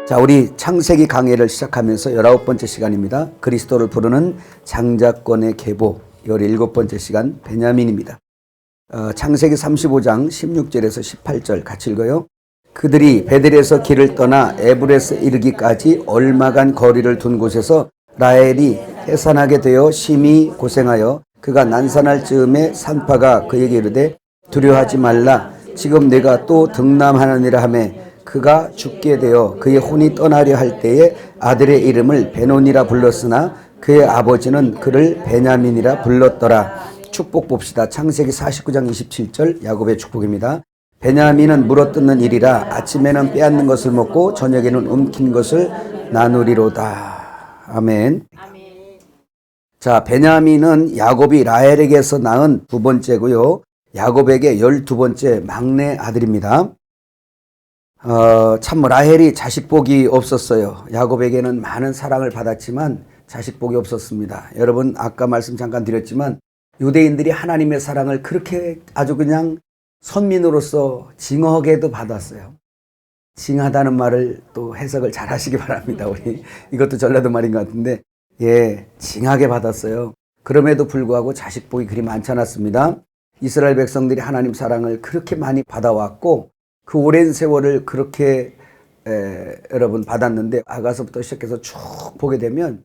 자, 우리 창세기 강해를 시작하면서 19번째 시간입니다. 그리스도를 부르는 장자권의 계보 17번째 시간 베냐민입니다. 창세기 35장 16절에서 18절 같이 읽어요. 그들이 베델에서 길을 떠나 에브레스 이르기까지 얼마간 거리를 둔 곳에서 라헬이 해산하게 되어 심히 고생하여 그가 난산할 즈음에 산파가 그에게 이르되 두려워하지 말라. 지금 내가 또 등남하느니라 하며 그가 죽게 되어 그의 혼이 떠나려 할 때에 아들의 이름을 베논이라 불렀으나 그의 아버지는 그를 베냐민이라 불렀더라. 축복 봅시다. 창세기 49장 27절 야곱의 축복입니다. 베냐민은 물어뜯는 일이라 아침에는 빼앗는 것을 먹고 저녁에는 움킨 것을 나누리로다. 아멘. 자, 베냐민은 야곱이 라헬에게서 낳은 두 번째고요. 야곱에게 12번째 막내 아들입니다. 참 라헬이 자식복이 없었어요. 야곱에게는 많은 사랑을 받았지만 자식복이 없었습니다. 여러분 아까 말씀 잠깐 드렸지만 유대인들이 하나님의 사랑을 그렇게 아주 그냥 선민으로서 징하게도 받았어요. 징하다는 말을 또 해석을 잘 하시기 바랍니다. 우리 이것도 전라도 말인 것 같은데 징하게 받았어요. 그럼에도 불구하고 자식복이 그리 많지 않았습니다. 이스라엘 백성들이 하나님 사랑을 그렇게 많이 받아왔고 그 오랜 세월을 그렇게 여러분 받았는데 아가서부터 시작해서 쭉 보게 되면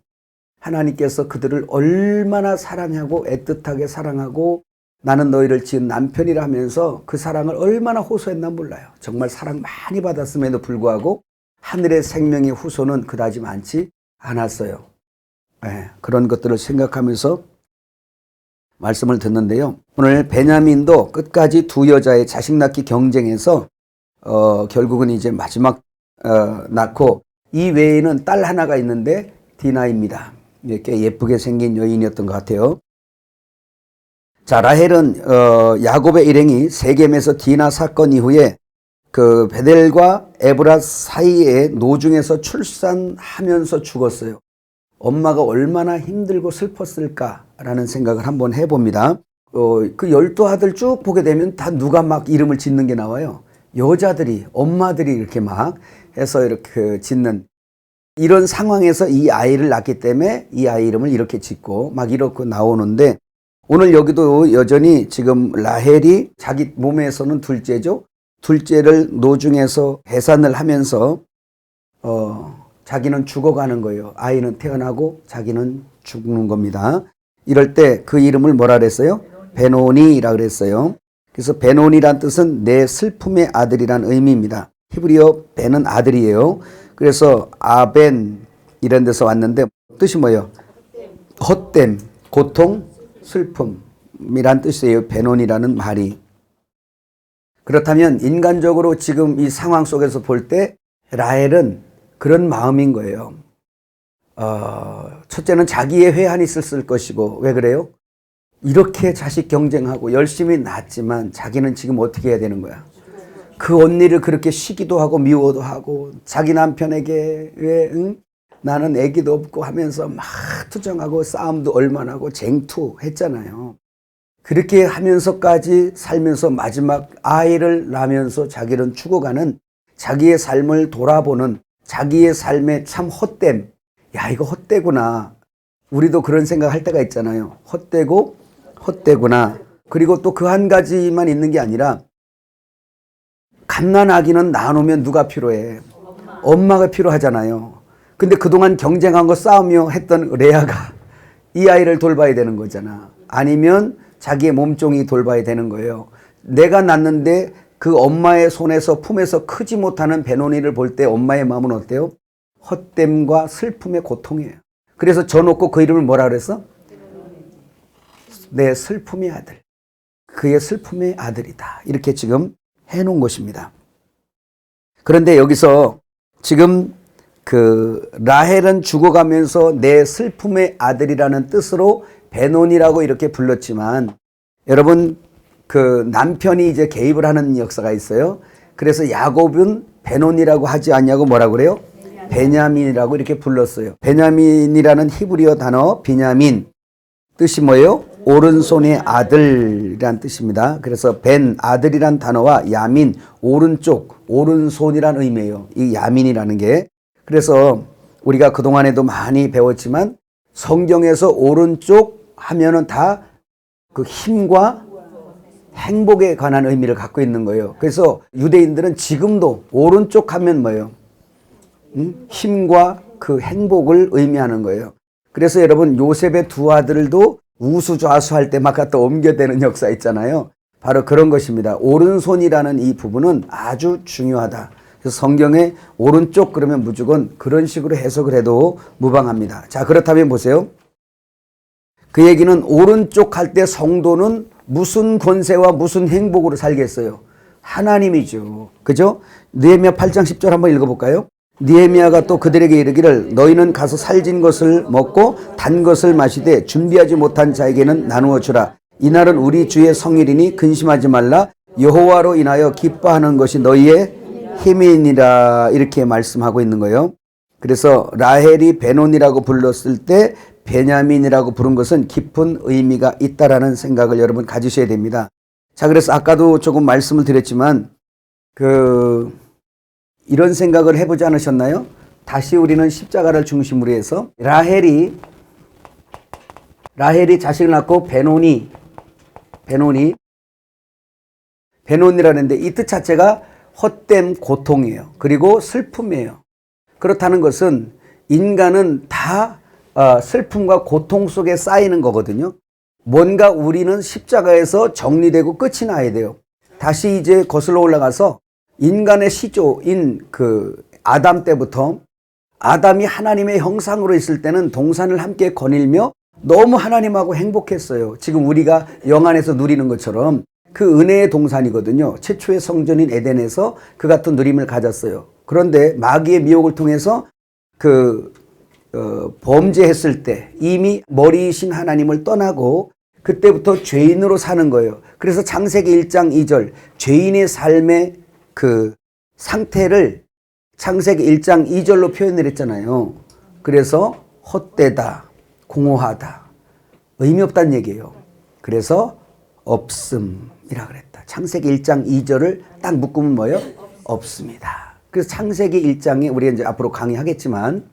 하나님께서 그들을 얼마나 사랑하고 애틋하게 사랑하고 나는 너희를 지은 남편이라 하면서 그 사랑을 얼마나 호소했나 몰라요. 정말 사랑 많이 받았음에도 불구하고 하늘의 생명의 후손은 그다지 많지 않았어요. 그런 것들을 생각하면서 말씀을 듣는데요. 오늘 베냐민도 끝까지 두 여자의 자식 낳기 경쟁에서 결국은 이제 마지막 낳고 이 외에는 딸 하나가 있는데 디나입니다. 꽤 예쁘게 생긴 여인이었던 것 같아요. 자, 라헬은 야곱의 일행이 세겜에서 디나 사건 이후에 그 베델과 에브라 사이에 노중에서 출산하면서 죽었어요. 엄마가 얼마나 힘들고 슬펐을까라는 생각을 한번 해봅니다. 그 12아들 쭉 보게 되면 다 누가 막 이름을 짓는 게 나와요. 여자들이, 엄마들이 이렇게 막 해서 이렇게 짓는 이런 상황에서 이 아이를 낳기 때문에 이 아이 이름을 이렇게 짓고 막 이렇게 나오는데 오늘 여기도 여전히 지금 라헬이 자기 몸에서는 둘째죠. 둘째를 노중에서 해산을 하면서 자기는 죽어가는 거예요. 아이는 태어나고 자기는 죽는 겁니다. 이럴 때 그 이름을 뭐라 그랬어요? 베논이라 그랬어요. 그래서 베논이란 뜻은 내 슬픔의 아들이란 의미입니다. 히브리어 벤은 아들이에요. 그래서 아벤 이런 데서 왔는데 뜻이 뭐예요? 헛됨, 고통, 슬픔이란 뜻이에요. 베논이라는 말이. 그렇다면 인간적으로 지금 이 상황 속에서 볼 때 라헬은 그런 마음인 거예요. 첫째는 자기의 회한이 있었을 것이고 왜 그래요? 이렇게 자식 경쟁하고 열심히 낳았지만 자기는 지금 어떻게 해야 되는 거야? 그 언니를 그렇게 시기도 하고 미워도 하고 자기 남편에게 왜 나는 애기도 없고 하면서 막 투정하고 싸움도 얼마나 하고 쟁투했잖아요. 그렇게 하면서까지 살면서 마지막 아이를 낳으면서 자기는 죽어가는 자기의 삶을 돌아보는 자기의 삶의 참 헛됨. 야, 이거 헛되구나. 우리도 그런 생각할 때가 있잖아요. 헛되구나. 그리고 또 그 한 가지만 있는 게 아니라 갓난아기는 낳아놓으면 누가 필요해? 엄마가 필요하잖아요. 근데 그동안 경쟁한 싸우며 했던 레아가 이 아이를 돌봐야 되는 거잖아. 아니면 자기의 몸종이 돌봐야 되는 거예요. 내가 낳는데 그 엄마의 손에서 품에서 크지 못하는 베논이를 볼 때 엄마의 마음은 어때요? 헛됨과 슬픔의 고통이에요. 그래서 져놓고 그 이름을 뭐라 그랬어? 내 슬픔의 아들. 그의 슬픔의 아들이다. 이렇게 지금 해놓은 것입니다. 그런데 여기서 지금 그 라헬은 죽어가면서 내 슬픔의 아들이라는 뜻으로 베논이라고 이렇게 불렀지만 여러분 그 남편이 이제 개입을 하는 역사가 있어요. 그래서 야곱은 베논이라고 하지 않냐고 뭐라고 그래요? 베냐민이라고 이렇게 불렀어요. 베냐민이라는 히브리어 단어 비냐민 뜻이 뭐예요? 오른손의 아들이란 뜻입니다. 그래서 벤 아들이란 단어와 야민 오른쪽 오른손이란 의미예요. 이 야민이라는 게 그래서 우리가 그동안에도 많이 배웠지만 성경에서 오른쪽 하면은 다 그 힘과 행복에 관한 의미를 갖고 있는 거예요. 그래서 유대인들은 지금도 오른쪽 하면 뭐예요? 힘과 그 행복을 의미하는 거예요. 그래서 여러분 요셉의 두 아들도 우수좌수할 때 막 갖다 옮겨대는 역사 있잖아요. 바로 그런 것입니다. 오른손이라는 이 부분은 아주 중요하다. 그래서 성경에 오른쪽 그러면 무조건 그런 식으로 해석을 해도 무방합니다. 자, 그렇다면 보세요. 그 얘기는 오른쪽 할 때 성도는 무슨 권세와 무슨 행복으로 살겠어요? 하나님이죠. 그죠? 느헤미야 8장 10절 한번 읽어볼까요? 느헤미야가 또 그들에게 이르기를 너희는 가서 살진 것을 먹고 단 것을 마시되 준비하지 못한 자에게는 나누어 주라. 이날은 우리 주의 성일이니 근심하지 말라. 여호와로 인하여 기뻐하는 것이 너희의 힘이니라. 이렇게 말씀하고 있는 거예요. 그래서 라헬이 베논이라고 불렀을 때 베냐민이라고 부른 것은 깊은 의미가 있다라는 생각을 여러분 가지셔야 됩니다. 자, 그래서 아까도 조금 말씀을 드렸지만 이런 생각을 해보지 않으셨나요? 다시 우리는 십자가를 중심으로 해서 라헬이 자식을 낳고 베논이라는데 이 뜻 자체가 헛된 고통이에요. 그리고 슬픔이에요. 그렇다는 것은 인간은 다 슬픔과 고통 속에 쌓이는 거거든요. 뭔가 우리는 십자가에서 정리되고 끝이 나야 돼요. 다시 이제 거슬러 올라가서 인간의 시조인 그 아담 때부터 아담이 하나님의 형상으로 있을 때는 동산을 함께 거닐며 너무 하나님하고 행복했어요. 지금 우리가 영안에서 누리는 것처럼 그 은혜의 동산이거든요. 최초의 성전인 에덴에서 그 같은 누림을 가졌어요. 그런데 마귀의 미혹을 통해서 범죄했을 때 이미 머리이신 하나님을 떠나고 그때부터 죄인으로 사는 거예요. 그래서 창세기 1장 2절 죄인의 삶의 그 상태를 창세기 1장 2절로 표현을 했잖아요. 그래서 헛되다, 공허하다, 의미 없다는 얘기예요. 그래서 없음이라 그랬다. 창세기 1장 2절을 딱 묶으면 뭐예요? 없습니다. 그래서 창세기 1장에 우리가 이제 앞으로 강의하겠지만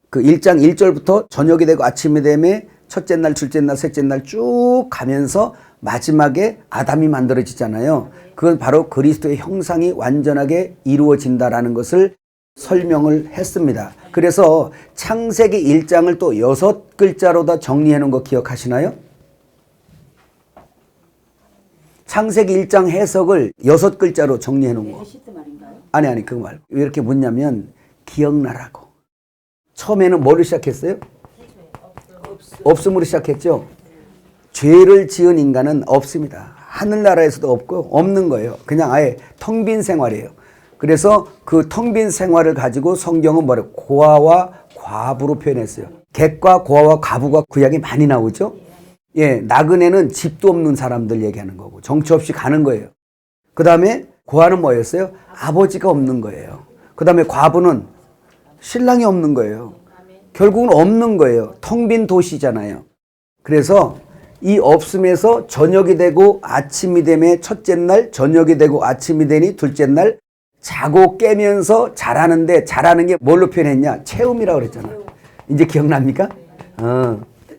그 1장 1절부터 저녁이 되고 아침이 되면 첫째 날, 둘째 날, 셋째 날 쭉 가면서 마지막에 아담이 만들어지잖아요. 그건 바로 그리스도의 형상이 완전하게 이루어진다라는 것을 설명을 했습니다. 그래서 창세기 1장을 또 6글자로 다 정리해 놓은 거 기억하시나요? 창세기 1장 해석을 6글자로 정리해 놓은 거. 아니 그거 말고. 왜 이렇게 묻냐면 기억나라고. 처음에는 뭐를 시작했어요? 없음으로 시작했죠. 죄를 지은 인간은 없습니다. 하늘나라에서도 없고 없는 거예요. 그냥 아예 텅 빈 생활이에요. 그래서 그 텅 빈 생활을 가지고 성경은 뭐래요? 고아와 과부로 표현했어요. 객과 고아와 과부가 구약에 많이 나오죠. 예, 나그네는 집도 없는 사람들 얘기하는 거고 정처 없이 가는 거예요. 그 다음에 고아는 뭐였어요? 아버지가 없는 거예요. 그 다음에 과부는 신랑이 없는 거예요. 결국은 없는 거예요. 텅 빈 도시잖아요. 그래서 이 없음에서 저녁이 되고 아침이 되면 첫째 날, 저녁이 되고 아침이 되니 둘째 날 자고 깨면서 자라는데 자라는 게 뭘로 표현했냐? 체험이라고 그랬잖아요. 이제 기억납니까?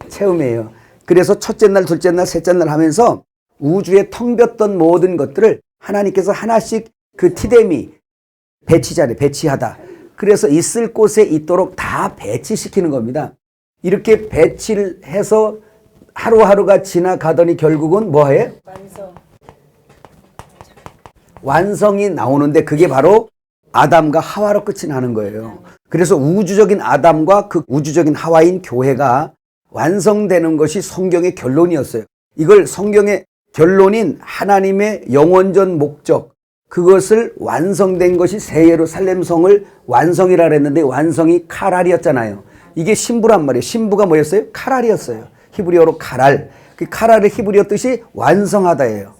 체험이에요. 그래서 첫째 날, 둘째 날, 셋째 날 하면서 우주에 텅 볐던 모든 것들을 하나님께서 하나씩 그 티데미 배치자래, 배치하다. 그래서 있을 곳에 있도록 다 배치시키는 겁니다. 이렇게 배치를 해서 하루하루가 지나가더니 결국은 뭐해? 완성이 나오는데 그게 바로 아담과 하와로 끝이 나는 거예요. 그래서 우주적인 아담과 그 우주적인 하와인 교회가 완성되는 것이 성경의 결론이었어요. 이걸 성경의 결론인 하나님의 영원전 목적, 그것을 완성된 것이 새 예루살렘 성을 완성이라 그랬는데 완성이 카랄이었잖아요. 이게 신부란 말이에요. 신부가 뭐였어요? 카랄이었어요. 히브리어로 카랄. 그 카랄의 히브리어 뜻이 완성하다예요.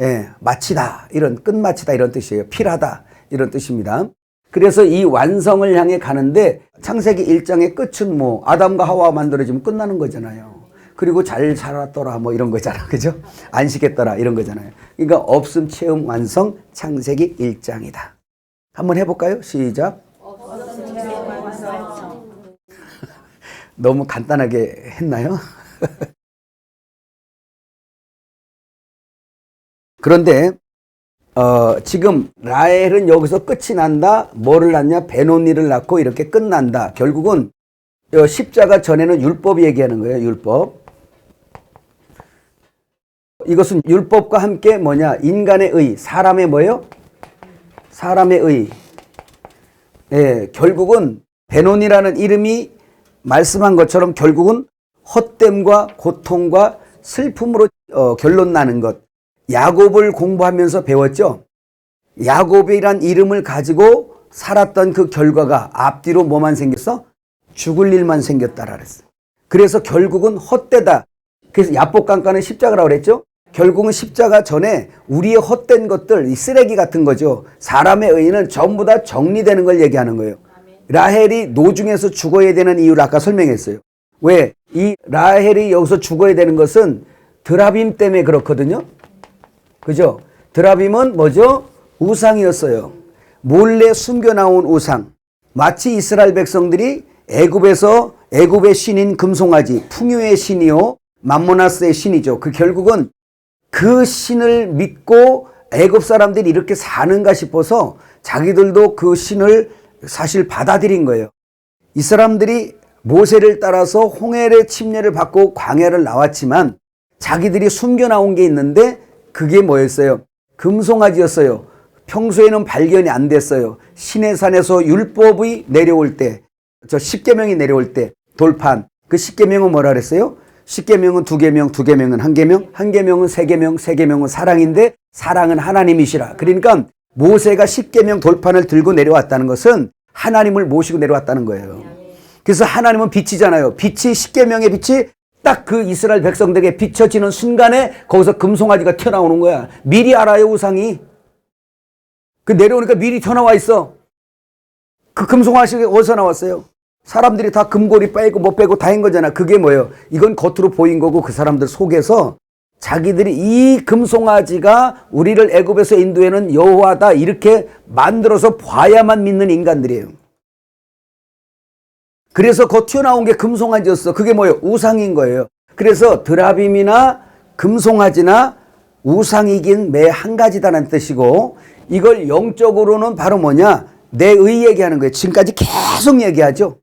예, 마치다, 이런 끝마치다 이런 뜻이에요. 필하다 이런 뜻입니다. 그래서 이 완성을 향해 가는데 창세기 1장의 끝은 뭐 아담과 하와가 만들어지면 끝나는 거잖아요. 그리고 잘 살았더라 뭐 이런 거잖아. 그죠? 안식했더라 이런 거잖아요. 그러니까 없음 체험 완성 창세기 1장이다. 한번 해볼까요? 시작. 너무 간단하게 했나요? 그런데 지금 라헬은 여기서 끝이 난다. 뭐를 낳냐? 베노니를 낳고 이렇게 끝난다. 결국은 십자가 전에는 율법이 얘기하는 거예요. 율법. 이것은 율법과 함께 뭐냐? 인간의 의, 사람의 뭐예요? 사람의 의. 예, 결국은 베논이라는 이름이 말씀한 것처럼 결국은 헛됨과 고통과 슬픔으로 결론 나는 것. 야곱을 공부하면서 배웠죠. 야곱이란 이름을 가지고 살았던 그 결과가 앞뒤로 뭐만 생겼어? 죽을 일만 생겼다라 그랬어. 그래서 결국은 헛되다. 그래서 야복강가는 십자가라고 그랬죠. 결국은 십자가 전에 우리의 헛된 것들, 이 쓰레기 같은 거죠. 사람의 의는 전부 다 정리되는 걸 얘기하는 거예요. 라헬이 노중에서 죽어야 되는 이유를 아까 설명했어요. 왜? 이 라헬이 여기서 죽어야 되는 것은 드라빔 때문에 그렇거든요. 그죠? 드라빔은 뭐죠? 우상이었어요. 몰래 숨겨 나온 우상. 마치 이스라엘 백성들이 애굽의 신인 금송아지, 풍요의 신이요 맘모나스의 신이죠. 그 결국은 그 신을 믿고 애굽 사람들이 이렇게 사는가 싶어서 자기들도 그 신을 사실 받아들인 거예요. 이 사람들이 모세를 따라서 홍해의 침례를 받고 광야를 나왔지만 자기들이 숨겨 나온 게 있는데 그게 뭐였어요? 금송아지였어요. 평소에는 발견이 안 됐어요. 시내산에서 율법이 내려올 때, 십계명이 내려올 때 돌판. 그 십계명은 뭐라 그랬어요? 십계명은 두 계명은 한 계명, 한 계명은 세 계명은 사랑인데 사랑은 하나님이시라. 그러니까 모세가 십계명 돌판을 들고 내려왔다는 것은 하나님을 모시고 내려왔다는 거예요. 그래서 하나님은 빛이잖아요. 빛이 십계명의 빛이 딱 그 이스라엘 백성들에게 비춰지는 순간에 거기서 금송아지가 튀어나오는 거야. 미리 알아요, 우상이. 그 내려오니까 미리 튀어나와 있어. 그 금송아지가 어디서 나왔어요? 사람들이 다 금고리 빼고 못 빼고 다 한 거잖아. 그게 뭐예요? 이건 겉으로 보인 거고 그 사람들 속에서 자기들이 이 금송아지가 우리를 애굽에서 인도하는 여호와다 이렇게 만들어서 봐야만 믿는 인간들이에요. 그래서 그 튀어나온 게 금송아지였어. 그게 뭐예요? 우상인 거예요. 그래서 드라빔이나 금송아지나 우상이긴 매 한 가지다는 뜻이고 이걸 영적으로는 바로 뭐냐? 내 의 얘기하는 거예요. 지금까지 계속 얘기하죠.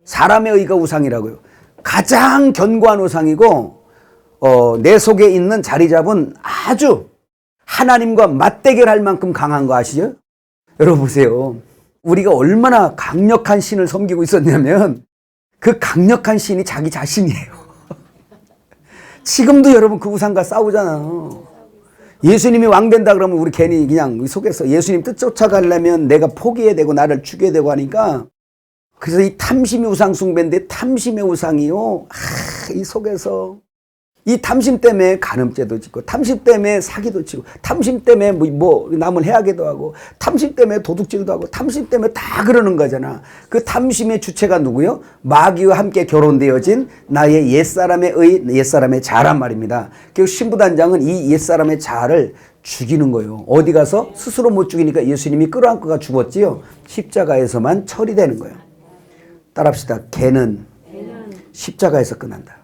사람의 의가 우상이라고요. 가장 견고한 우상이고 내 속에 있는 자리 잡은 아주 하나님과 맞대결할 만큼 강한 거 아시죠? 여러분 보세요. 우리가 얼마나 강력한 신을 섬기고 있었냐면 그 강력한 신이 자기 자신이에요. 지금도 여러분 그 우상과 싸우잖아요. 예수님이 왕 된다 그러면 우리 괜히 그냥 속에서 예수님 뜻 쫓아가려면 내가 포기해야 되고 나를 죽여야 되고 하니까 그래서 이 탐심이 우상 숭배인데 탐심의 우상이요. 이 속에서 이 탐심 때문에 간음죄도 짓고 탐심 때문에 사기도 치고 탐심 때문에 뭐 남을 해하기도 하고 탐심 때문에 도둑질도 하고 탐심 때문에 다 그러는 거잖아. 그 탐심의 주체가 누구요? 마귀와 함께 결혼되어진 나의 옛사람의 옛사람의 자란 말입니다. 결국 신부단장은 이 옛사람의 자를 죽이는 거예요. 어디 가서 스스로 못 죽이니까 예수님이 끌어안고가 죽었지요. 십자가에서만 처리되는 거예요. 따라합시다. 개는 십자가에서 끝난다.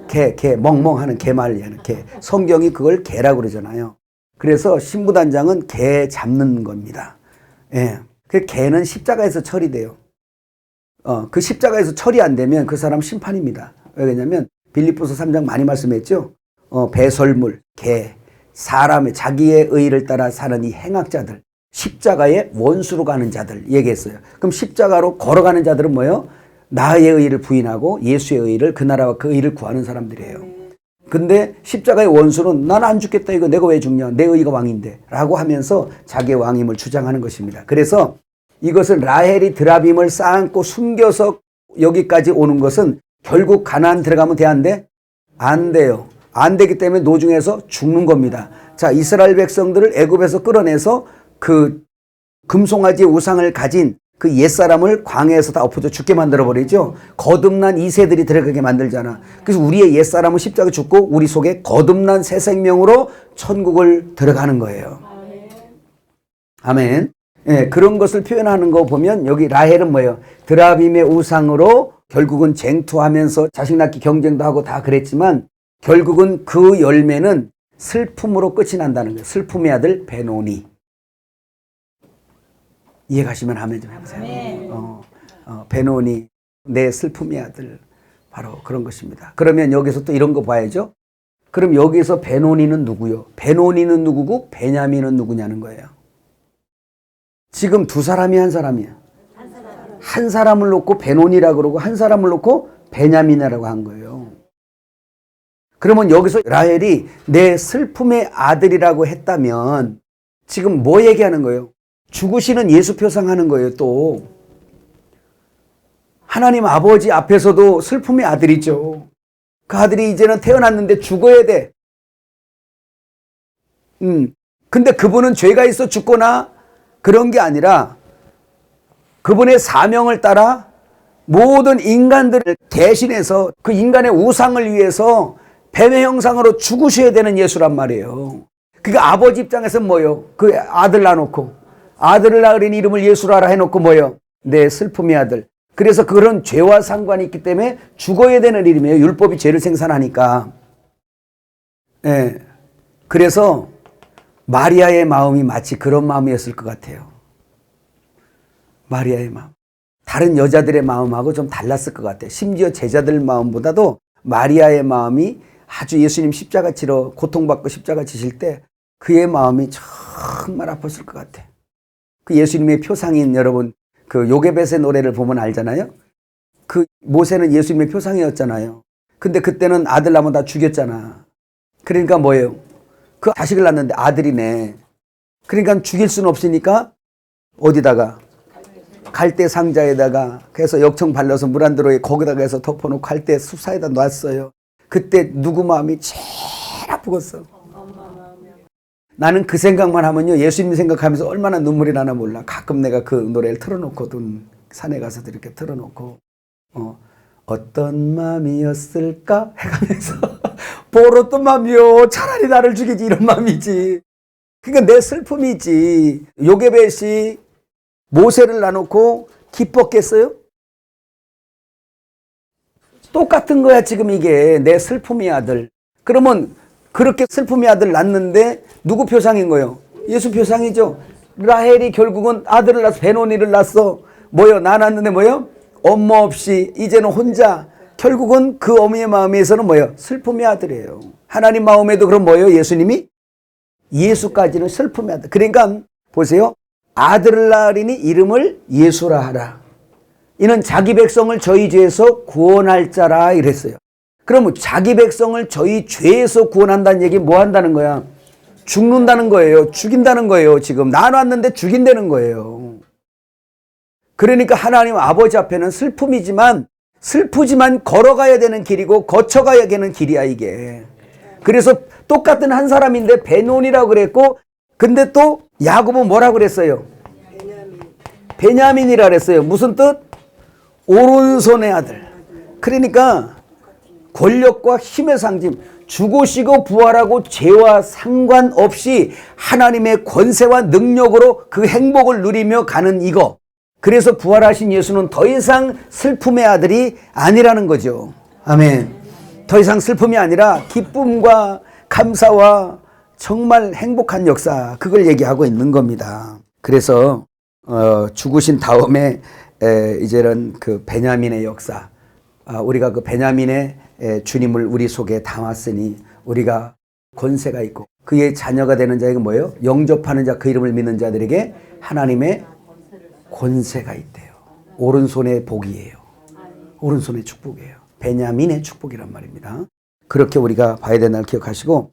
개, 멍멍하는 개말 얘는 개. 성경이 그걸 개라고 그러잖아요. 그래서 신부단장은 개 잡는 겁니다. 예. 그 개는 십자가에서 처리돼요. 그 십자가에서 처리 안 되면 그 사람 심판입니다. 왜냐면 빌립보서 3장 많이 말씀했죠. 배설물, 개, 사람의 자기의 의를 따라 사는 이 행악자들, 십자가의 원수로 가는 자들 얘기했어요. 그럼 십자가로 걸어가는 자들은 뭐예요? 나의 의를 부인하고 예수의 의를 그 나라와 그 의를 구하는 사람들이에요. 근데 십자가의 원수는 난 안 죽겠다 이거 내가 왜 죽냐 내 의가 왕인데 라고 하면서 자기의 왕임을 주장하는 것입니다. 그래서 이것은 라헬이 드라빔을 쌓고 숨겨서 여기까지 오는 것은 결국 가나안 들어가면 돼안돼? 안 돼요. 안 되기 때문에 노중에서 죽는 겁니다. 자, 이스라엘 백성들을 애굽에서 끌어내서 그 금송아지의 우상을 가진 그 옛사람을 광야에서 다 엎어져 죽게 만들어버리죠. 거듭난 이세들이 들어가게 만들잖아. 그래서 우리의 옛사람은 십자가 죽고 우리 속에 거듭난 새 생명으로 천국을 들어가는 거예요. 아멘. 예, 그런 것을 표현하는 거 보면 여기 라헬은 뭐예요? 드라빔의 우상으로 결국은 쟁투하면서 자식 낳기 경쟁도 하고 다 그랬지만 결국은 그 열매는 슬픔으로 끝이 난다는 거예요. 슬픔의 아들 베노니. 이해가시면 하면 좀 해보세요. 베노니, 내 슬픔의 아들. 바로 그런 것입니다. 그러면 여기서 또 이런 거 봐야죠. 그럼 여기서 베노니는 누구요? 베노니는 누구고 베냐민은 누구냐는 거예요. 지금 두 사람이 한 사람이야. 한 사람을 놓고 베노니라고 그러고 한 사람을 놓고 베냐민이라고 한 거예요. 그러면 여기서 라헬이 내 슬픔의 아들이라고 했다면 지금 뭐 얘기하는 거예요? 죽으시는 예수 표상하는 거예요. 또 하나님 아버지 앞에서도 슬픔의 아들이죠. 그 아들이 이제는 태어났는데 죽어야 돼. 근데 그분은 죄가 있어 죽거나 그런 게 아니라 그분의 사명을 따라 모든 인간들을 대신해서 그 인간의 우상을 위해서 뱀의 형상으로 죽으셔야 되는 예수란 말이에요. 그러니까 아버지 입장에서 뭐요? 그 아들 낳아놓고 아들을 낳으린 이름을 예수라 하라 해놓고 뭐요? 내 슬픔의 아들. 그래서 그런 죄와 상관이 있기 때문에 죽어야 되는 이름이에요. 율법이 죄를 생산하니까. 예. 그래서 마리아의 마음이 마치 그런 마음이었을 것 같아요. 마리아의 마음. 다른 여자들의 마음하고 좀 달랐을 것 같아요. 심지어 제자들 마음보다도 마리아의 마음이 아주 예수님 십자가 치러 고통받고 십자가 지실 때 그의 마음이 정말 아팠을 것 같아요. 그 예수님의 표상인 여러분 그 요게벳의 노래를 보면 알잖아요. 그 모세는 예수님의 표상이었잖아요. 근데 그때는 아들 낳으면 다 죽였잖아. 그러니까 뭐예요? 그 자식을 낳는데 아들이네. 그러니까 죽일 수는 없으니까 어디다가 갈대 상자에다가 해서 역청 발라서 물 안 들어오게 거기다가 해서 덮어놓고 갈대 수사에다 놨어요. 그때 누구 마음이 제일 아프겠어? 나는 그 생각만 하면요 예수님 생각하면서 얼마나 눈물이 나나 몰라. 가끔 내가 그 노래를 틀어놓거든. 산에 가서도 이렇게 틀어놓고 어떤 마음이었을까 해가면서 보로떤 마음이요 차라리 나를 죽이지 이런 마음이지. 그러니까 내 슬픔이지. 요게벳이 모세를 놔놓고 기뻤겠어요? 똑같은 거야 지금 이게. 내 슬픔의 아들. 그러면 그렇게 슬픔의 아들 낳는데 누구 표상인 거예요? 예수 표상이죠. 라헬이 결국은 아들을 낳아서 베노니를 낳았어. 뭐요? 나 낳았는데 뭐요? 엄마 없이 이제는 혼자. 결국은 그 어머니의 마음에서는 뭐요? 슬픔의 아들이에요. 하나님 마음에도 그럼 뭐예요? 예수님이? 예수까지는 슬픔의 아들. 그러니까 보세요. 아들을 낳으리니 이름을 예수라 하라. 이는 자기 백성을 저희 죄에서 구원할 자라 이랬어요. 그러면 자기 백성을 저희 죄에서 구원한다는 얘기 뭐 한다는 거야? 죽는다는 거예요. 죽인다는 거예요. 지금 나눴는데 죽인다는 거예요. 그러니까 하나님 아버지 앞에는 슬프지만 걸어가야 되는 길이고 거쳐가야 되는 길이야 이게. 그래서 똑같은 한 사람인데 베논이라고 그랬고 근데 또 야곱은 뭐라고 그랬어요? 베냐민이라 그랬어요. 무슨 뜻? 오른손의 아들. 그러니까 권력과 힘의 상징, 죽으시고 부활하고 죄와 상관없이 하나님의 권세와 능력으로 그 행복을 누리며 가는 이거. 그래서 부활하신 예수는 더 이상 슬픔의 아들이 아니라는 거죠. 아멘. 더 이상 슬픔이 아니라 기쁨과 감사와 정말 행복한 역사, 그걸 얘기하고 있는 겁니다. 그래서 죽으신 다음에 이제는 그 베냐민의 역사, 우리가 그 베냐민의 주님을 우리 속에 담았으니 우리가 권세가 있고 그의 자녀가 되는 자에게 뭐예요? 영접하는 자, 그 이름을 믿는 자들에게 하나님의 권세가 있대요. 오른손의 복이에요. 오른손의 축복이에요. 베냐민의 축복이란 말입니다. 그렇게 우리가 봐야 되는 걸 기억하시고,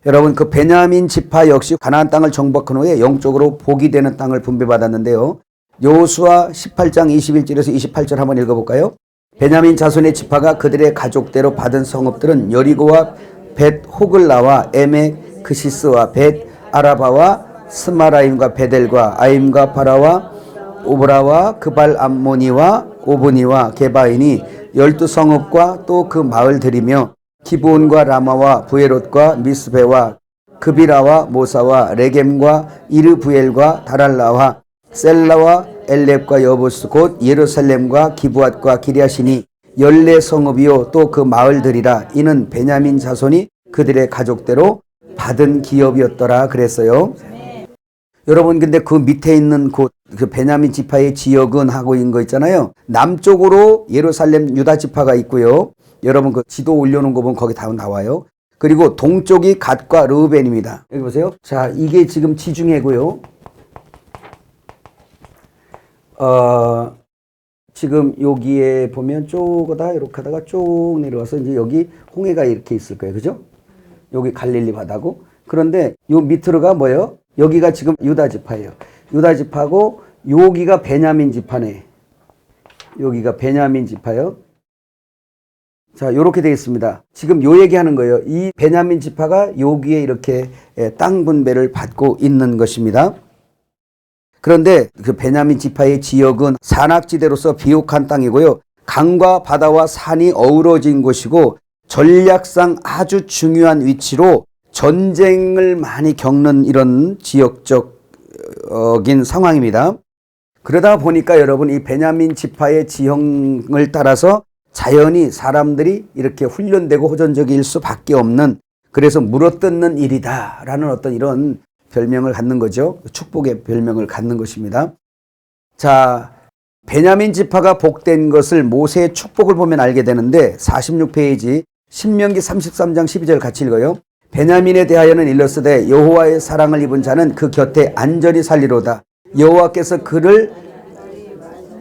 여러분 그 베냐민 지파 역시 가나안 땅을 정복한 후에 영적으로 복이 되는 땅을 분배받았는데요. 여호수아 18장 21절에서 28절 한번 읽어볼까요? 베냐민 자손의 지파가 그들의 가족대로 받은 성읍들은 여리고와 벳 호글라와 에멕 크시스와 벳 아라바와 스마라임과 베델과 아임과 바라와 오브라와 그발 암모니와 오브니와 게바인이 12성읍과 또 그 마을들이며 기브온과 라마와 부에롯과 미스베와 그비라와 모사와 레겜과 이르부엘과 다랄라와 셀라와 엘렙과 여부스 곧 예루살렘과 기브앗과 기리아시니 14성읍이요 또 그 마을들이라. 이는 베냐민 자손이 그들의 가족대로 받은 기업이었더라 그랬어요. 여러분 근데 그 밑에 있는 그 베냐민 지파의 지역은 하고 있는 거 있잖아요. 남쪽으로 예루살렘 유다 지파가 있고요. 여러분 그 지도 올려놓은 거 보면 거기 다 나와요. 그리고 동쪽이 갓과 르우벤입니다. 여기 보세요. 자, 이게 지금 지중해고요. 지금 여기에 보면 쪼그다 이렇게 하다가 쭉 내려와서 이제 여기 홍해가 이렇게 있을 거예요. 그죠? 여기 갈릴리 바다고. 그런데 요 밑으로가 뭐예요? 여기가 지금 유다 지파예요. 유다 지파고 여기가 베냐민 지파네. 여기가 베냐민 지파요. 자, 요렇게 되어 있습니다. 지금 요 얘기하는 거예요. 이 베냐민 지파가 여기에 이렇게 땅 분배를 받고 있는 것입니다. 그런데 그 베냐민 지파의 지역은 산악지대로서 비옥한 땅이고요. 강과 바다와 산이 어우러진 곳이고 전략상 아주 중요한 위치로 전쟁을 많이 겪는 이런 지역적인 상황입니다. 그러다 보니까 여러분 이 베냐민 지파의 지형을 따라서 자연히 사람들이 이렇게 훈련되고 호전적일 수밖에 없는, 그래서 물어뜯는 일이다라는 어떤 이런 별명을 갖는 거죠. 축복의 별명을 갖는 것입니다. 자, 베냐민 지파가 복된 것을 모세의 축복을 보면 알게 되는데 46페이지 신명기 33장 12절 같이 읽어요. 베냐민에 대하여는 일렀으되 여호와의 사랑을 입은 자는 그 곁에 안전히 살리로다. 여호와께서 그를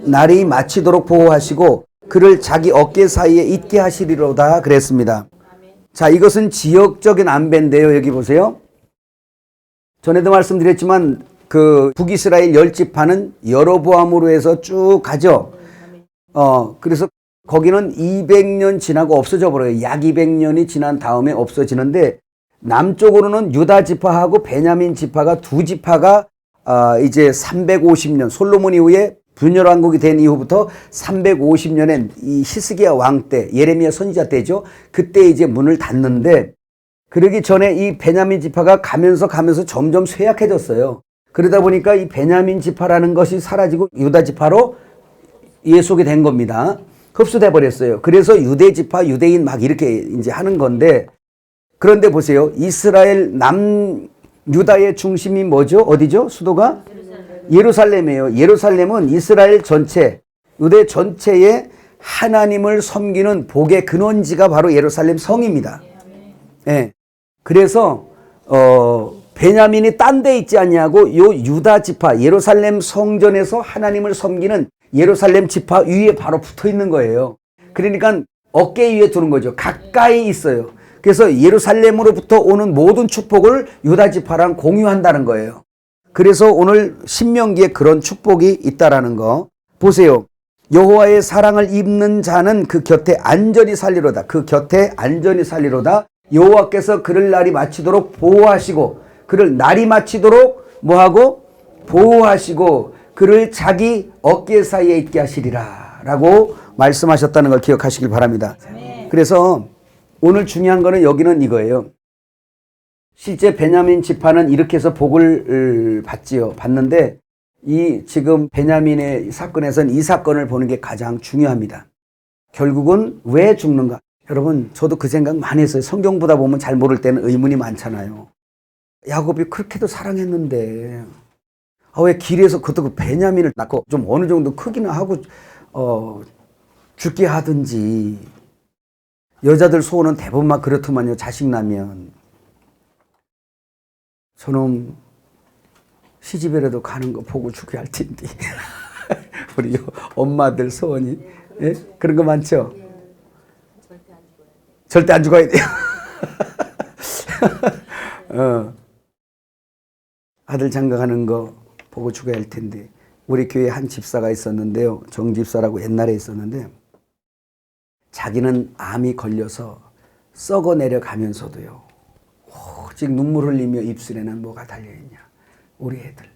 날이 마치도록 보호하시고 그를 자기 어깨 사이에 있게 하시리로다 그랬습니다. 자, 이것은 지역적인 안배인데요. 여기 보세요. 전에도 말씀드렸지만 그 북이스라엘 10지파는 여로보암으로 해서 쭉 가죠. 그래서 거기는 200년 지나고 없어져 버려요. 약 200년이 지난 다음에 없어지는데 남쪽으로는 유다 지파하고 베냐민 지파가 두 지파가 이제 350년 솔로몬 이후에 분열 왕국이 된 이후부터 350년엔 이 히스기야 왕 때, 예레미야 선지자 때죠. 그때 이제 문을 닫는데 그러기 전에 이 베냐민 지파가 가면서 점점 쇠약해졌어요. 그러다 보니까 이 베냐민 지파라는 것이 사라지고 유다 지파로 예속이 된 겁니다. 흡수돼 버렸어요. 그래서 유대 지파, 유대인 막 이렇게 이제 하는 건데, 그런데 보세요. 이스라엘 유다의 중심이 뭐죠? 어디죠? 수도가? 예루살렘이에요. 예루살렘은 이스라엘 전체, 유대 전체의 하나님을 섬기는 복의 근원지가 바로 예루살렘 성입니다. 예. 그래서 베냐민이 딴 데 있지 않냐고 요 유다 지파, 예루살렘 성전에서 하나님을 섬기는 예루살렘 지파 위에 바로 붙어 있는 거예요. 그러니까 어깨 위에 두는 거죠. 가까이 있어요. 그래서 예루살렘으로부터 오는 모든 축복을 유다 지파랑 공유한다는 거예요. 그래서 오늘 신명기에 그런 축복이 있다라는 거 보세요. 여호와의 사랑을 입는 자는 그 곁에 안전히 살리로다. 그 곁에 안전히 살리로다. 여호와께서 그를 날이 마치도록 보호하시고, 그를 날이 마치도록 뭐하고? 보호하시고 그를 자기 어깨 사이에 있게 하시리라 라고 말씀하셨다는 걸 기억하시길 바랍니다. 그래서 오늘 중요한 거는 여기는 이거예요. 실제 베냐민 지파는 이렇게 해서 복을 받는데 이 지금 베냐민의 사건에서는 이 사건을 보는 게 가장 중요합니다. 결국은 왜 죽는가? 여러분, 저도 그 생각 많이 했어요. 성경 보다 보면 잘 모를 때는 의문이 많잖아요. 야곱이 그렇게도 사랑했는데 왜 길에서 그 베냐민을 낳고 좀 어느 정도 크기는 하고 죽게 하든지. 여자들 소원은 대부분 막 그렇더만요. 자식 나면. 저놈 시집이라도 가는 거 보고 죽게 할 텐데. 우리 엄마들 소원이. 예? 그런 거 많죠? 절대 안 죽어야 돼요. 아들 장가가는 거 보고 죽어야 할 텐데. 우리 교회에 한 집사가 있었는데요. 정집사라고 옛날에 있었는데 자기는 암이 걸려서 썩어 내려가면서도요. 오직 눈물 흘리며 입술에는 뭐가 달려있냐. 우리 애들.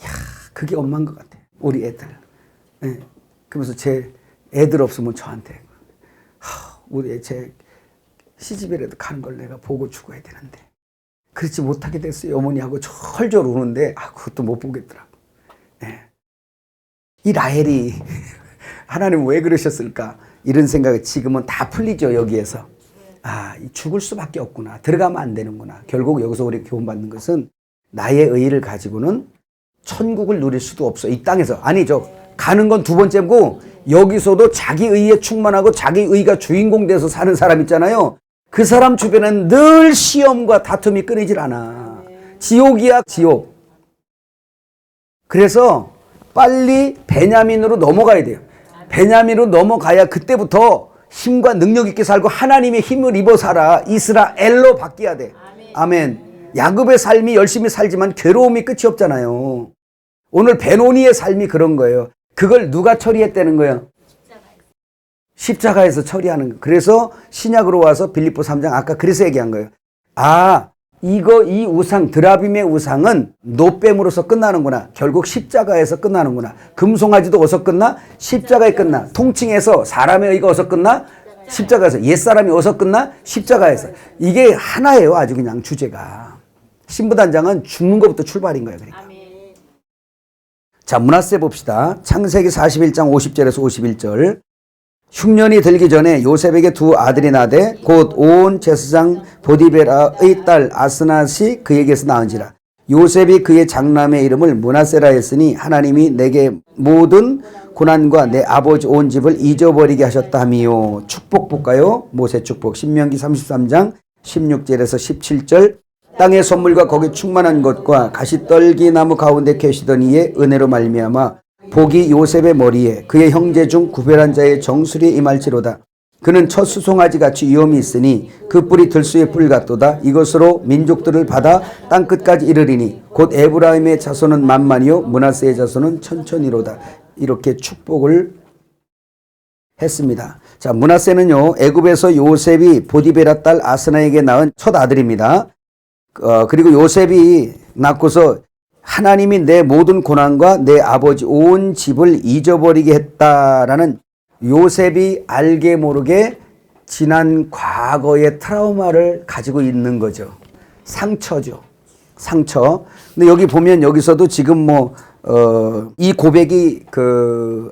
야, 그게 엄마인 것 같아. 우리 애들. 네. 그러면서 제 애들 없으면 저한테 우리 제 시집이라도 가는 걸 내가 보고 죽어야 되는데 그렇지 못하게 됐어요. 어머니하고 철저로 우는데 그것도 못 보겠더라고. 네. 이 라헬이 하나님 왜 그러셨을까? 이런 생각이 지금은 다 풀리죠, 여기에서. 죽을 수밖에 없구나. 들어가면 안 되는구나. 결국 여기서 우리 교훈받는 것은 나의 의의를 가지고는 천국을 누릴 수도 없어. 이 땅에서. 아니죠. 가는 건 두 번째고 여기서도 자기 의의에 충만하고 자기 의의가 주인공 돼서 사는 사람 있잖아요. 그 사람 주변엔 늘 시험과 다툼이 끊이질 않아. 지옥이야, 지옥. 그래서 빨리 베냐민으로 넘어가야 돼요. 베냐민으로 넘어가야 그때부터 힘과 능력 있게 살고 하나님의 힘을 입어 살아. 이스라엘로 바뀌어야 돼. 아멘. 야곱의 삶이 열심히 살지만 괴로움이 끝이 없잖아요. 오늘 베노니의 삶이 그런 거예요. 그걸 누가 처리했다는 거예요? 십자가에서 처리하는 거예요. 그래서 신약으로 와서 빌립보 3장 아까 그래서 얘기한 거예요. 이 우상, 드라빔의 우상은 노뱀으로서 끝나는구나. 결국 십자가에서 끝나는구나. 금송아지도 어디서 끝나? 십자가에 끝나. 통칭해서 사람의 의가 어디서 끝나? 십자가에서. 옛사람이 어디서 끝나? 십자가에서. 이게 하나예요. 아주 그냥 주제가. 신부단장은 죽는 것부터 출발인 거예요. 그러니까. 자, 므낫세 봅시다. 창세기 41장 50절에서 51절. 흉년이 들기 전에 요셉에게 두 아들이 나되 곧 온 제사장 보디베라의 딸 아스낫이 그에게서 낳은지라. 요셉이 그의 장남의 이름을 므낫세라 했으니 하나님이 내게 모든 고난과 내 아버지 온 집을 잊어버리게 하셨다 하미요. 축복 볼까요? 모세 축복 신명기 33장 16절에서 17절. 땅의 선물과 거기 충만한 것과 가시떨기 나무 가운데 계시던 이의 은혜로 말미암아 복이 요셉의 머리에 그의 형제 중 구별한 자의 정수리에 임할지로다. 그는 첫 수송아지 같이 위엄이 있으니 그 뿔이 들수의 뿔 같도다. 이것으로 민족들을 받아 땅끝까지 이르리니 곧 에브라임의 자손은 만만이요 므낫세의 자손은 천천히로다. 이렇게 축복을 했습니다. 자, 므낫세는요 애굽에서 요셉이 보디베라 딸 아스나에게 낳은 첫 아들입니다. 그리고 요셉이 낳고서 하나님이 내 모든 고난과 내 아버지 온 집을 잊어버리게 했다라는 요셉이 알게 모르게 지난 과거의 트라우마를 가지고 있는 거죠. 상처죠. 상처. 근데 여기 보면 여기서도 지금 이 고백이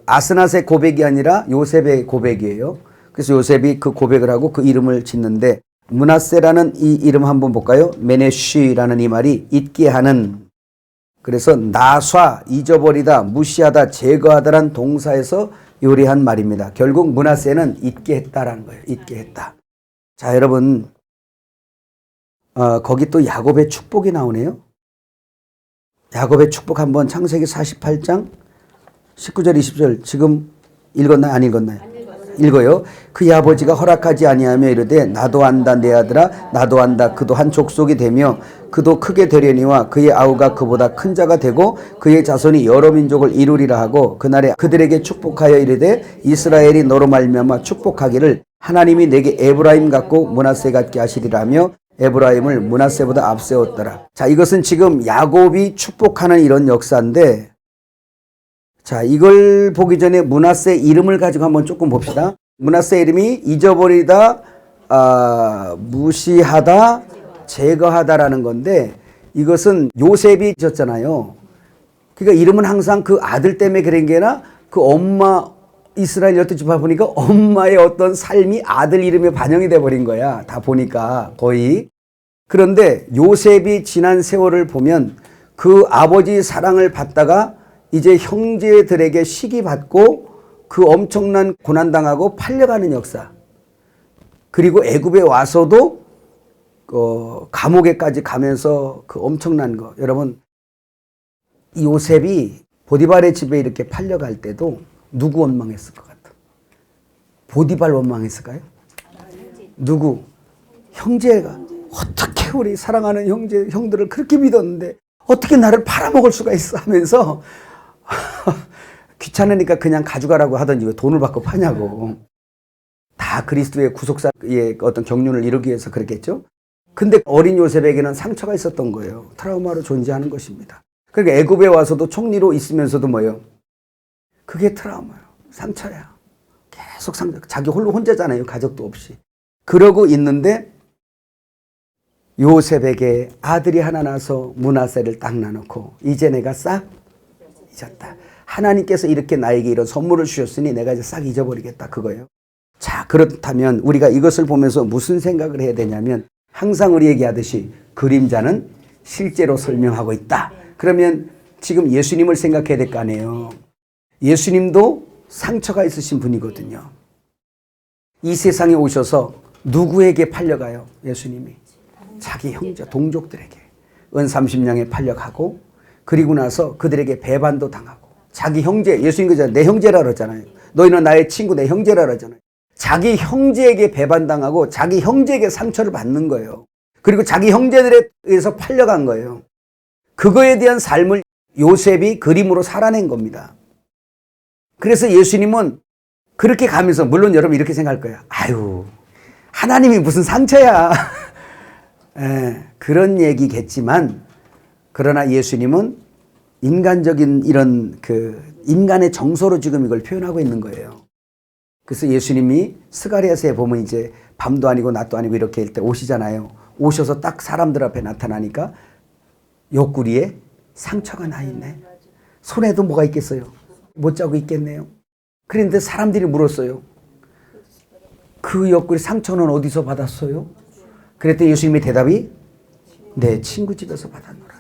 아스낫의 고백이 아니라 요셉의 고백이에요. 그래서 요셉이 그 고백을 하고 그 이름을 짓는데 므낫세라는 이 이름 한번 볼까요? 메네쉬라는 이 말이 잊게 하는. 그래서 나쏴, 잊어버리다, 무시하다, 제거하다란 동사에서 요리한 말입니다. 결국 므낫세는 잊게 했다라는 거예요. 잊게 했다. 자, 여러분, 거기 또 야곱의 축복이 나오네요. 야곱의 축복 한번 창세기 48장 19절 20절 지금 읽었나요? 안 읽었나요? 읽어요. 그의 아버지가 허락하지 아니하며 이르되 나도 안다 내 아들아 나도 안다. 그도 한 족속이 되며 그도 크게 되려니와 그의 아우가 그보다 큰 자가 되고 그의 자손이 여러 민족을 이루리라 하고 그날에 그들에게 축복하여 이르되 이스라엘이 너로 말미암아 축복하기를 하나님이 내게 에브라임 같고 므낫세 같게 하시리라며 에브라임을 므낫세보다 앞세웠더라. 자, 이것은 지금 야곱이 축복하는 이런 역사인데, 자, 이걸 보기 전에 므낫세 이름을 가지고 한번 조금 봅시다. 므낫세 이름이 잊어버리다, 무시하다, 제거하다라는 건데, 이것은 요셉이 지었잖아요. 그러니까 이름은 항상 그 아들 때문에 그런 게 아니라 그 엄마, 이스라엘 12지파 보니까 엄마의 어떤 삶이 아들 이름에 반영이 돼버린 거야. 다 보니까 거의. 그런데 요셉이 지난 세월을 보면 그 아버지 사랑을 받다가 이제 형제들에게 시기받고 그 엄청난 고난당하고 팔려가는 역사. 그리고 애굽에 와서도 감옥에까지 가면서 그 엄청난 거. 여러분, 요셉이 보디발의 집에 이렇게 팔려갈 때도 누구 원망했을 것 같아? 보디발 원망했을까요? 누구? 형제가. 어떻게 우리 사랑하는 형들을 그렇게 믿었는데 어떻게 나를 팔아먹을 수가 있어 하면서 귀찮으니까 그냥 가져가라고 하던지 왜 돈을 받고 파냐고. 다 그리스도의 구속사의 어떤 경륜을 이루기 위해서 그랬겠죠. 근데 어린 요셉에게는 상처가 있었던 거예요. 트라우마로 존재하는 것입니다. 그러니까 애굽에 와서도 총리로 있으면서도 뭐예요? 그게 트라우마예요. 상처야. 계속 상처. 자기 홀로 혼자잖아요. 가족도 없이. 그러고 있는데 요셉에게 아들이 하나 나서 므낫세를 딱 나놓고 이제 내가 싹 잊었다. 하나님께서 이렇게 나에게 이런 선물을 주셨으니 내가 이제 싹 잊어버리겠다 그거예요. 자, 그렇다면 우리가 이것을 보면서 무슨 생각을 해야 되냐면 항상 우리 얘기하듯이 그림자는 실제로 설명하고 있다. 그러면 지금 예수님을 생각해야 될 거 아니에요. 예수님도 상처가 있으신 분이거든요. 이 세상에 오셔서 누구에게 팔려가요? 예수님이 자기 형제 동족들에게 은 30냥에 팔려가고, 그리고 나서 그들에게 배반도 당하고, 자기 형제, 예수님 그잖아요. 내 형제라 그러잖아요. 너희는 나의 친구, 내 형제라 그러잖아요. 자기 형제에게 배반당하고 자기 형제에게 상처를 받는 거예요. 그리고 자기 형제들에 의해서 팔려간 거예요. 그거에 대한 삶을 요셉이 그림으로 살아낸 겁니다. 그래서 예수님은 그렇게 가면서, 물론 여러분 이렇게 생각할 거예요. 아유, 하나님이 무슨 상처야. 그런 얘기겠지만, 그러나 예수님은 인간적인 이런 인간의 정서로 지금 이걸 표현하고 있는 거예요. 그래서 예수님이 스가랴서에 보면 이제 밤도 아니고 낮도 아니고 이렇게 할 때 오시잖아요. 오셔서 딱 사람들 앞에 나타나니까 옆구리에 상처가 나 있네. 손에도 뭐가 있겠어요? 못 자고 있겠네요. 그런데 사람들이 물었어요. 그 옆구리 상처는 어디서 받았어요? 그랬더니 예수님의 대답이 내 친구 집에서 받았노라.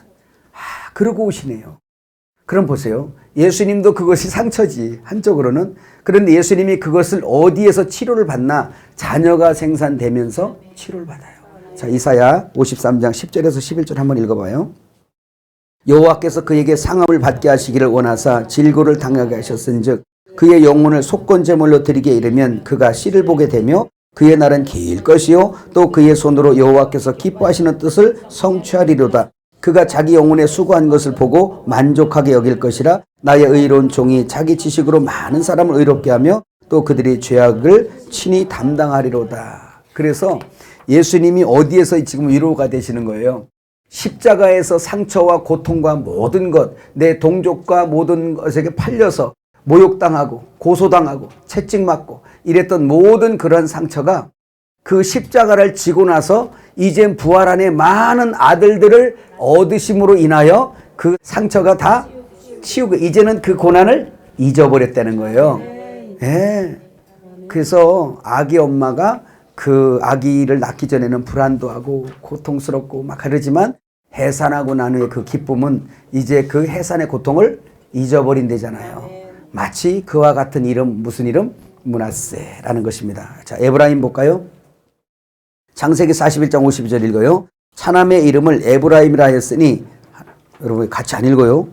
그러고 오시네요. 그럼 보세요. 예수님도 그것이 상처지, 한쪽으로는. 그런데 예수님이 그것을 어디에서 치료를 받나? 자녀가 생산되면서 치료를 받아요. 자, 이사야 53장 10절에서 11절 한번 읽어봐요. 여호와께서 그에게 상함을 받게 하시기를 원하사 질고를 당하게 하셨은즉 그의 영혼을 속건제물로 드리게 이르면 그가 씨를 보게 되며 그의 날은 길 것이요 또 그의 손으로 여호와께서 기뻐하시는 뜻을 성취하리로다. 그가 자기 영혼에 수고한 것을 보고 만족하게 여길 것이라. 나의 의로운 종이 자기 지식으로 많은 사람을 의롭게 하며 또 그들이 죄악을 친히 담당하리로다. 그래서 예수님이 어디에서 지금 위로가 되시는 거예요? 십자가에서 상처와 고통과 모든 것, 내 동족과 모든 것에게 팔려서 모욕당하고 고소당하고 채찍맞고 이랬던 모든 그런 상처가 그 십자가를 지고 나서 이젠 부활 안에 많은 아들들을 얻으심으로 인하여 그 상처가 다 치우고 이제는 그 고난을 잊어버렸다는 거예요. 예. 그래서 아기 엄마가 그 아기를 낳기 전에는 불안도 하고 고통스럽고 막 그러지만 해산하고 난 후에 그 기쁨은 이제 그 해산의 고통을 잊어버린대잖아요. 마치 그와 같은 이름, 무슨 이름? 므낫세라는 것입니다. 자, 에브라임 볼까요? 창세기 41장 52절 읽어요. 차남의 이름을 에브라임이라 했으니, 여러분 같이 안 읽어요?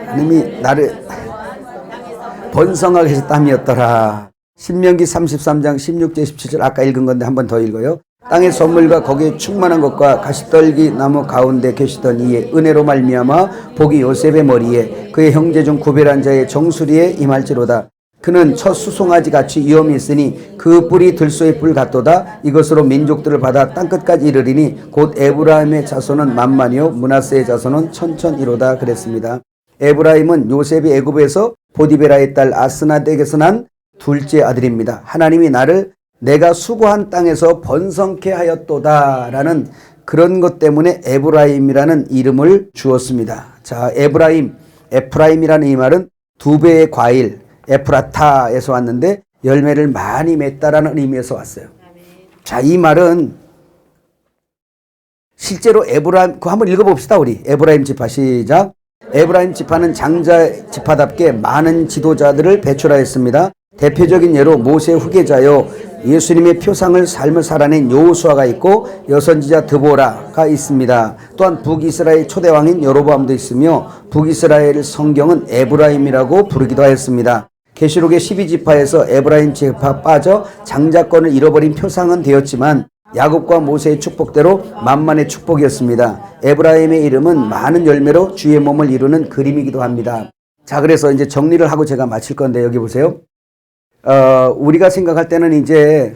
하나님이 나를 번성하게 하셨다함이었더라. 신명기 33장 16절 17절 아까 읽은 건데 한 번 더 읽어요. 땅의 선물과 거기에 충만한 것과 가시떨기 나무 가운데 계시던 이의 은혜로 말미암아 복이 요셉의 머리에 그의 형제 중 구별한 자의 정수리에 임할지로다. 그는 첫 수송아지 같이 위엄이 있으니 그 뿔이 들소의 뿔 같도다. 이것으로 민족들을 받아 땅끝까지 이르리니 곧 에브라임의 자손은 만만이요 므낫세의 자손은 천천이로다. 그랬습니다. 에브라임은 요셉이 애굽에서 보디베라의 딸 아스나덱에서 난 둘째 아들입니다. 하나님이 나를 내가 수고한 땅에서 번성케 하였도다 라는 그런 것 때문에 에브라임이라는 이름을 주었습니다. 자, 에프라임이라는 이 말은 두 배의 과일 에프라타에서 왔는데 열매를 많이 맺다라는 의미에서 왔어요. 자, 이 말은 실제로 에브라임, 그거 한번 읽어봅시다. 우리 에브라임 지파 시작. 에브라임 지파는 장자 지파답게 많은 지도자들을 배출하였습니다. 대표적인 예로 모세 후계자요 예수님의 표상을 삶을 살아낸 여호수아가 있고 여선지자 드보라가 있습니다. 또한 북이스라엘 초대왕인 여로보암도 있으며 북이스라엘 성경은 에브라임이라고 부르기도 하였습니다. 계시록의 12지파에서 에브라임 지파 빠져 장자권을 잃어버린 표상은 되었지만 야곱과 모세의 축복대로 만만의 축복이었습니다. 에브라임의 이름은 많은 열매로 주의 몸을 이루는 그림이기도 합니다. 자, 그래서 이제 정리를 하고 제가 마칠 건데 여기 보세요. 우리가 생각할 때는 이제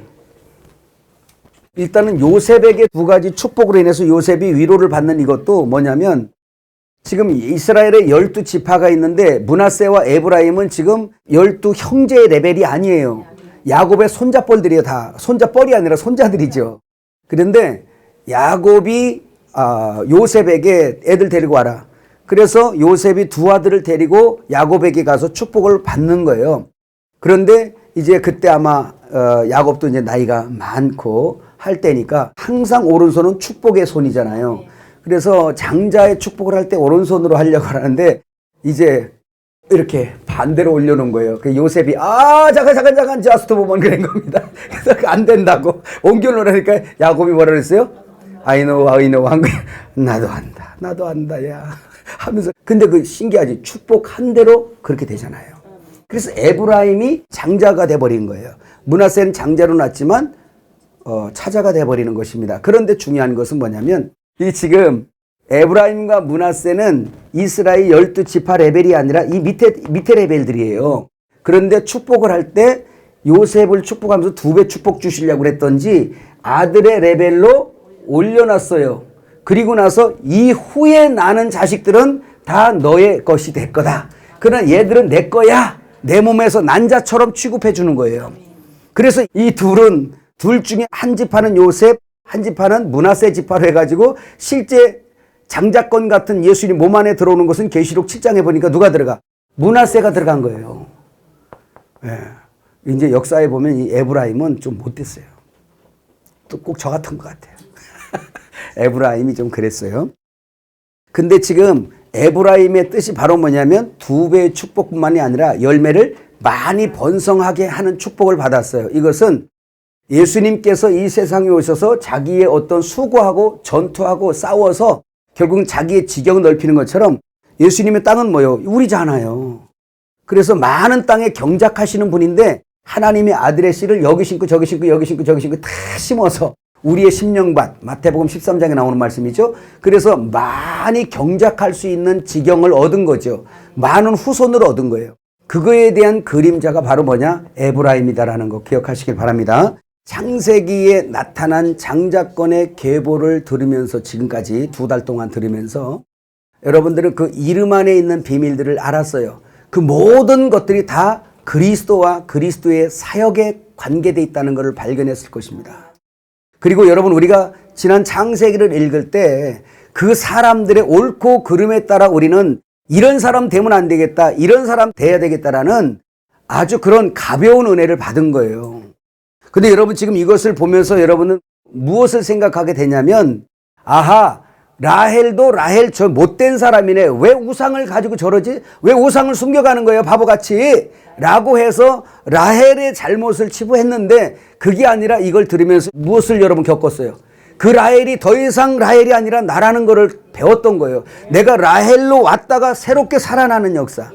일단은 요셉에게 두 가지 축복으로 인해서 요셉이 위로를 받는 이것도 뭐냐면 지금 이스라엘에 12지파가 있는데 므낫세와 에브라임은 지금 12 형제의 레벨이 아니에요. 야곱의 손자뻘들이에요. 다 손자뻘이 아니라 손자들이죠. 그런데 야곱이 요셉에게 애들 데리고 와라. 그래서 요셉이 두 아들을 데리고 야곱에게 가서 축복을 받는 거예요. 그런데 이제 그때 아마 야곱도 이제 나이가 많고 할 때니까 항상 오른손은 축복의 손이잖아요. 그래서 장자의 축복을 할 때 오른손으로 하려고 하는데 이제 이렇게 반대로 올려놓은 거예요. 그 요셉이 잠깐 저스트 보면 그런 겁니다. 그래서 안 된다고 옮겨놓으니까 야곱이 뭐라 그랬어요? I know 한 거야. 나도 안다 야 하면서. 근데 그 신기하지, 축복한 대로 그렇게 되잖아요. 그래서 에브라임이 장자가 돼버린 거예요. 므낫세는 장자로 났지만 차자가 돼버리는 것입니다. 그런데 중요한 것은 뭐냐면 이 지금 에브라임과 므낫세는 이스라엘 12지파 레벨이 아니라 이 밑에 레벨들이에요. 그런데 축복을 할 때 요셉을 축복하면서 2배 축복 주시려고 그랬던지 아들의 레벨로 올려놨어요. 그리고 나서 이후에 나는 자식들은 다 너의 것이 될 거다. 그러나 얘들은 내 거야. 내 몸에서 난자처럼 취급해 주는 거예요. 그래서 이 둘 중에 한 지파는 요셉, 한 지파는 므낫세 지파로 해가지고 실제 장자권 같은 예수님 몸 안에 들어오는 것은 계시록 7장에 보니까 누가 들어가? 므낫세가 들어간 거예요. 네. 이제 역사에 보면 이 에브라임은 좀 못됐어요. 또 꼭 저 같은 것 같아요. 에브라임이 좀 그랬어요. 근데 지금 에브라임의 뜻이 바로 뭐냐면 2배의 축복뿐만이 아니라 열매를 많이 번성하게 하는 축복을 받았어요. 이것은 예수님께서 이 세상에 오셔서 자기의 어떤 수고하고 전투하고 싸워서 결국은 자기의 지경을 넓히는 것처럼 예수님의 땅은 뭐예요? 우리잖아요. 그래서 많은 땅에 경작하시는 분인데 하나님의 아들의 씨를 여기 심고 저기 심고 여기 심고 저기 심고 다 심어서 우리의 심령밭, 마태복음 13장에 나오는 말씀이죠. 그래서 많이 경작할 수 있는 지경을 얻은 거죠. 많은 후손을 얻은 거예요. 그거에 대한 그림자가 바로 뭐냐? 에브라임이다라는 거 기억하시길 바랍니다. 창세기에 나타난 장자권의 계보를 들으면서 지금까지 2달 동안 들으면서 여러분들은 그 이름 안에 있는 비밀들을 알았어요. 그 모든 것들이 다 그리스도와 그리스도의 사역에 관계되어 있다는 것을 발견했을 것입니다. 그리고 여러분, 우리가 지난 창세기를 읽을 때 그 사람들의 옳고 그름에 따라 우리는 이런 사람 되면 안 되겠다, 이런 사람 돼야 되겠다라는 아주 그런 가벼운 은혜를 받은 거예요. 근데 여러분, 지금 이것을 보면서 여러분은 무엇을 생각하게 되냐면, 아하, 라헬도 라헬 저 못된 사람이네. 왜 우상을 가지고 저러지? 왜 우상을 숨겨가는 거예요, 바보같이? 라고 해서 라헬의 잘못을 치부했는데, 그게 아니라 이걸 들으면서 무엇을 여러분 겪었어요? 그 라헬이 더 이상 라헬이 아니라 나라는 것을 배웠던 거예요. 내가 라헬로 왔다가 새롭게 살아나는 역사.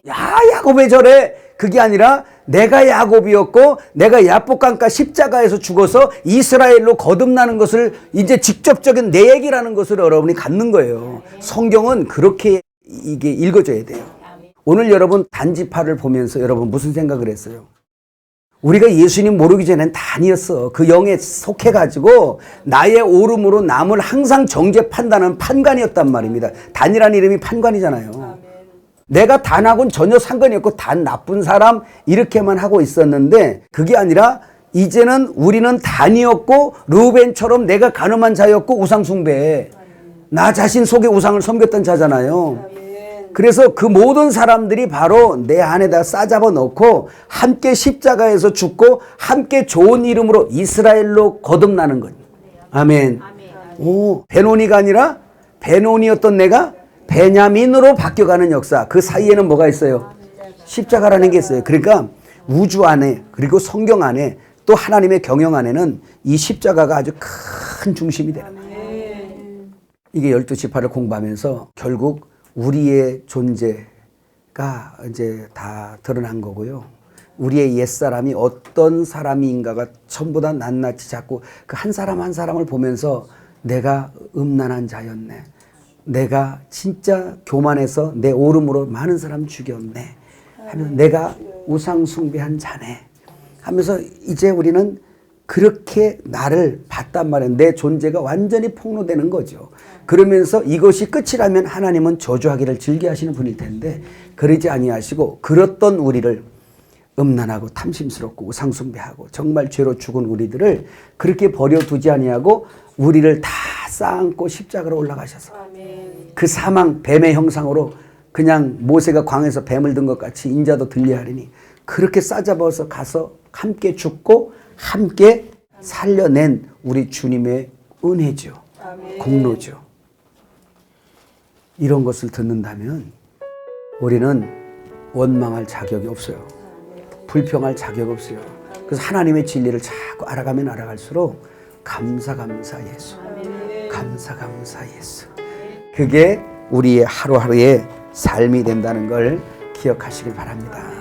야, 야곱왜 저래? 그게 아니라 내가 야곱이었고 내가 야복강가 십자가에서 죽어서 이스라엘로 거듭나는 것을 이제 직접적인 내 얘기라는 것을 여러분이 갖는 거예요. 성경은 그렇게 이게 읽어져야 돼요. 오늘 여러분 단지파를 보면서 여러분 무슨 생각을 했어요? 우리가 예수님 모르기 전엔 다 아니었어. 그 영에 속해가지고 나의 오름으로 남을 항상 정죄 판단하는 판관이었단 말입니다. 단이라는 이름이 판관이잖아요. 내가 단하고는 전혀 상관이 없고 단 나쁜 사람 이렇게만 하고 있었는데, 그게 아니라 이제는 우리는 단이었고 르우벤처럼 내가 가늠한 자였고 우상 숭배, 나 자신 속에 우상을 섬겼던 자잖아요. 그래서 그 모든 사람들이 바로 내 안에다 싸잡아 넣고 함께 십자가에서 죽고 함께 좋은 이름으로 이스라엘로 거듭나는 것. 아멘. 오, 베노니가 아니라 베노니였던 내가 베냐민으로 바뀌어가는 역사. 그 사이에는 뭐가 있어요? 십자가라는 게 있어요. 그러니까 우주 안에, 그리고 성경 안에, 또 하나님의 경영 안에는 이 십자가가 아주 큰 중심이 되는 거예요. 이게 12지파를 공부하면서 결국 우리의 존재가 이제 다 드러난 거고요. 우리의 옛사람이 어떤 사람인가가 전부 다 낱낱이 자꾸 그 한 사람 한 사람을 보면서 내가 음란한 자였네, 내가 진짜 교만해서 내 오름으로 많은 사람 죽였네 하면서 내가 우상 숭배한 자네 하면서 이제 우리는 그렇게 나를 봤단 말이에요. 내 존재가 완전히 폭로되는 거죠. 그러면서 이것이 끝이라면 하나님은 저주하기를 즐겨하시는 분일 텐데 그러지 아니하시고, 그렇던 우리를, 음란하고 탐심스럽고 우상숭배하고 정말 죄로 죽은 우리들을 그렇게 버려두지 아니하고 우리를 다 쌓아안고 십자가로 올라가셔서 그 사망 뱀의 형상으로 그냥 모세가 광에서 뱀을 든 것 같이 인자도 들려하리니 그렇게 싸잡아서 가서 함께 죽고 함께 살려낸 우리 주님의 은혜죠. 공로죠. 이런 것을 듣는다면 우리는 원망할 자격이 없어요. 불평할 자격이 없어요. 그래서 하나님의 진리를 자꾸 알아가면 알아갈수록 감사 예수. 감사 예수. 그게 우리의 하루하루의 삶이 된다는 걸 기억하시길 바랍니다.